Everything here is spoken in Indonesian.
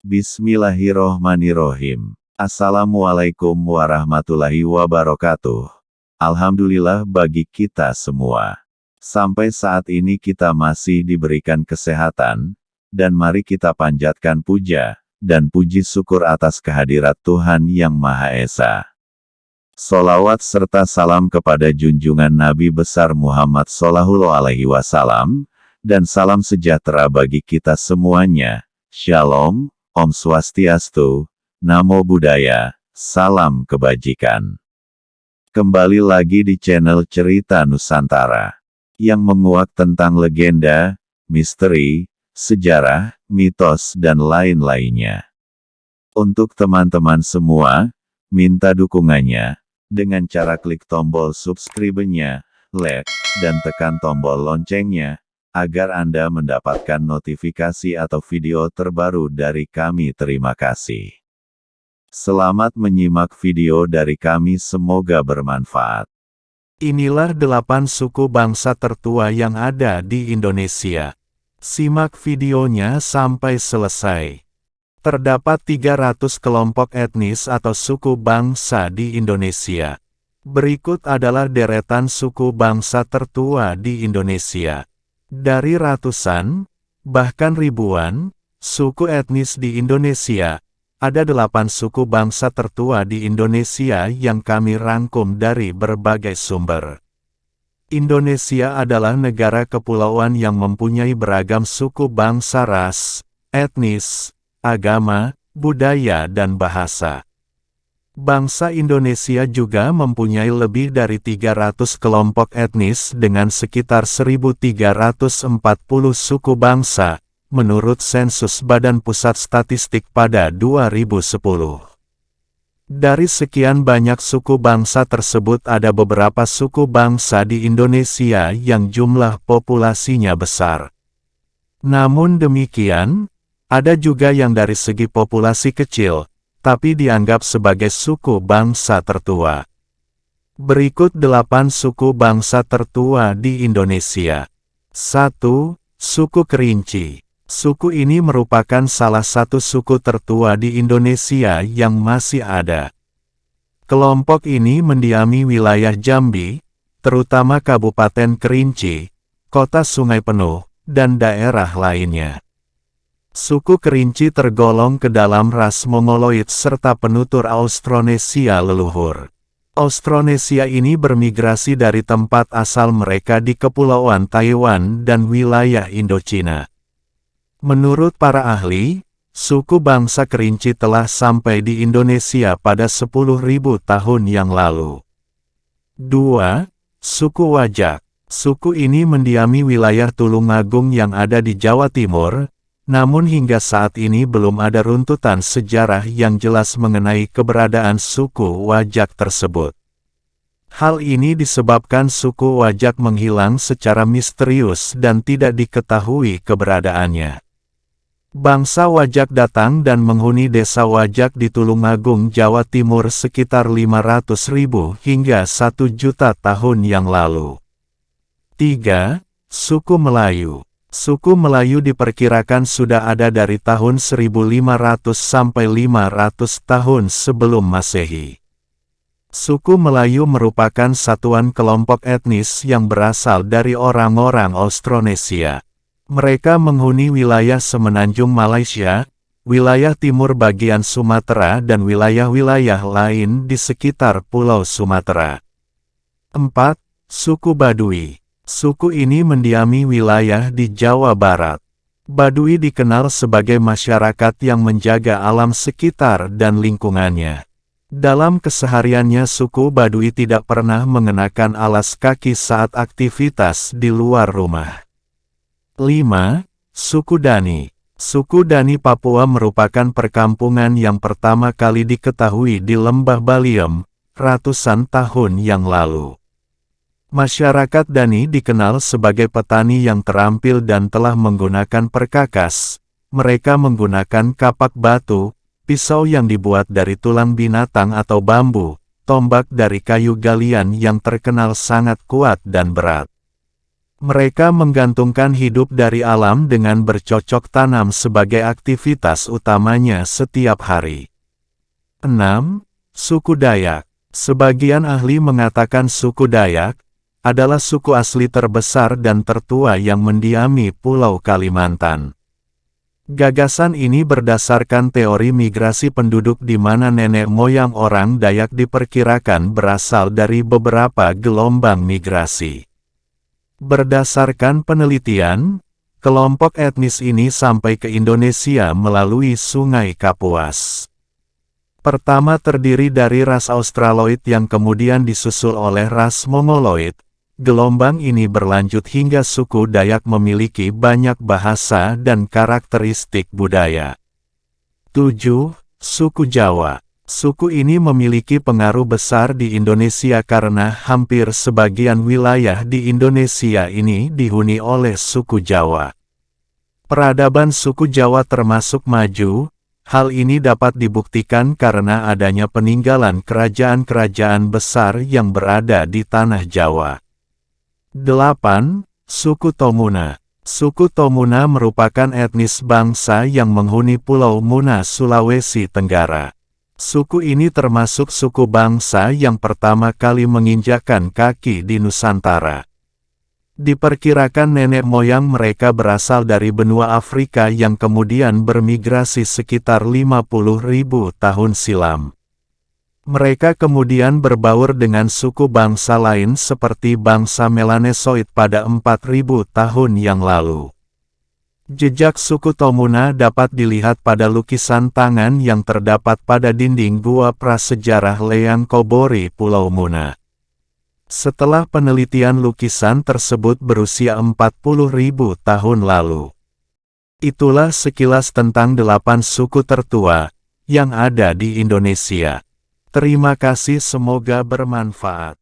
Bismillahirrohmanirrohim. Assalamualaikum warahmatullahi wabarakatuh. Alhamdulillah bagi kita semua. Sampai saat ini kita masih diberikan kesehatan, dan mari kita panjatkan puja dan puji syukur atas kehadirat Tuhan Yang Maha Esa. Sholawat serta salam kepada junjungan Nabi besar Muhammad Shallallahu Alaihi Wasallam, dan salam sejahtera bagi kita semuanya. Shalom, Om Swastiastu, Namo Buddhaya, salam kebajikan. Kembali lagi di channel Cerita Nusantara, yang menguak tentang legenda, misteri, sejarah, mitos dan lain-lainnya. Untuk teman-teman semua, minta dukungannya, dengan cara klik tombol subscribe-nya, like, dan tekan tombol loncengnya, agar Anda mendapatkan notifikasi atau video terbaru dari kami. Terima kasih. Selamat menyimak video dari kami, semoga bermanfaat. Inilah 8 suku bangsa tertua yang ada di Indonesia. Simak videonya sampai selesai. Terdapat 300 kelompok etnis atau suku bangsa di Indonesia. Berikut adalah deretan suku bangsa tertua di Indonesia. Dari ratusan, bahkan ribuan, suku etnis di Indonesia, ada 8 suku bangsa tertua di Indonesia yang kami rangkum dari berbagai sumber. Indonesia adalah negara kepulauan yang mempunyai beragam suku bangsa, ras, etnis, agama, budaya dan bahasa. Bangsa Indonesia juga mempunyai lebih dari 300 kelompok etnis dengan sekitar 1.340 suku bangsa, menurut sensus Badan Pusat Statistik pada 2010. Dari sekian banyak suku bangsa tersebut ada beberapa suku bangsa di Indonesia yang jumlah populasinya besar. Namun demikian, ada juga yang dari segi populasi kecil, tapi dianggap sebagai suku bangsa tertua. Berikut 8 suku bangsa tertua di Indonesia. 1. Suku Kerinci. Suku ini merupakan salah satu suku tertua di Indonesia yang masih ada. Kelompok ini mendiami wilayah Jambi, terutama Kabupaten Kerinci, Kota Sungai Penuh, dan daerah lainnya. Suku Kerinci tergolong ke dalam ras Mongoloid serta penutur Austronesia leluhur. Austronesia ini bermigrasi dari tempat asal mereka di Kepulauan Taiwan dan wilayah Indochina. Menurut para ahli, suku bangsa Kerinci telah sampai di Indonesia pada 10.000 tahun yang lalu. 2. Suku Wajak. Suku ini mendiami wilayah Tulungagung yang ada di Jawa Timur, namun hingga saat ini belum ada runtutan sejarah yang jelas mengenai keberadaan suku Wajak tersebut. Hal ini disebabkan suku Wajak menghilang secara misterius dan tidak diketahui keberadaannya. Bangsa Wajak datang dan menghuni desa Wajak di Tulungagung, Jawa Timur sekitar 500.000 hingga 1 juta tahun yang lalu. 3. Suku Melayu. Suku Melayu diperkirakan sudah ada dari tahun 1500 sampai 500 tahun sebelum Masehi. Suku Melayu merupakan satuan kelompok etnis yang berasal dari orang-orang Austronesia. Mereka menghuni wilayah semenanjung Malaysia, wilayah timur bagian Sumatera dan wilayah-wilayah lain di sekitar Pulau Sumatera. 4. Suku Baduy. Suku ini mendiami wilayah di Jawa Barat. Baduy dikenal sebagai masyarakat yang menjaga alam sekitar dan lingkungannya. Dalam kesehariannya suku Baduy tidak pernah mengenakan alas kaki saat aktivitas di luar rumah. 5. Suku Dani. Suku Dani Papua merupakan perkampungan yang pertama kali diketahui di Lembah Baliem, ratusan tahun yang lalu. Masyarakat Dani dikenal sebagai petani yang terampil dan telah menggunakan perkakas. Mereka menggunakan kapak batu, pisau yang dibuat dari tulang binatang atau bambu, tombak dari kayu galian yang terkenal sangat kuat dan berat. Mereka menggantungkan hidup dari alam dengan bercocok tanam sebagai aktivitas utamanya setiap hari. 6. Suku Dayak. Sebagian ahli mengatakan suku Dayak adalah suku asli terbesar dan tertua yang mendiami Pulau Kalimantan. Gagasan ini berdasarkan teori migrasi penduduk di mana nenek moyang orang Dayak diperkirakan berasal dari beberapa gelombang migrasi. Berdasarkan penelitian, kelompok etnis ini sampai ke Indonesia melalui Sungai Kapuas. Pertama terdiri dari ras Australoid yang kemudian disusul oleh ras Mongoloid. Gelombang ini berlanjut hingga suku Dayak memiliki banyak bahasa dan karakteristik budaya. 7. Suku Jawa. Suku ini memiliki pengaruh besar di Indonesia karena hampir sebagian wilayah di Indonesia ini dihuni oleh suku Jawa. Peradaban suku Jawa termasuk maju. Hal ini dapat dibuktikan karena adanya peninggalan kerajaan-kerajaan besar yang berada di tanah Jawa. 8. Suku Tomuna. Suku Tomuna merupakan etnis bangsa yang menghuni Pulau Muna, Sulawesi Tenggara. Suku ini termasuk suku bangsa yang pertama kali menginjakkan kaki di Nusantara. Diperkirakan nenek moyang mereka berasal dari benua Afrika yang kemudian bermigrasi sekitar 50.000 tahun silam. Mereka kemudian berbaur dengan suku bangsa lain seperti bangsa Melanesoid pada 4.000 tahun yang lalu. Jejak suku Tomuna dapat dilihat pada lukisan tangan yang terdapat pada dinding gua prasejarah Leang Kobori, Pulau Muna. Setelah penelitian lukisan tersebut berusia 40.000 tahun lalu. Itulah sekilas tentang 8 suku tertua yang ada di Indonesia. Terima kasih, semoga bermanfaat.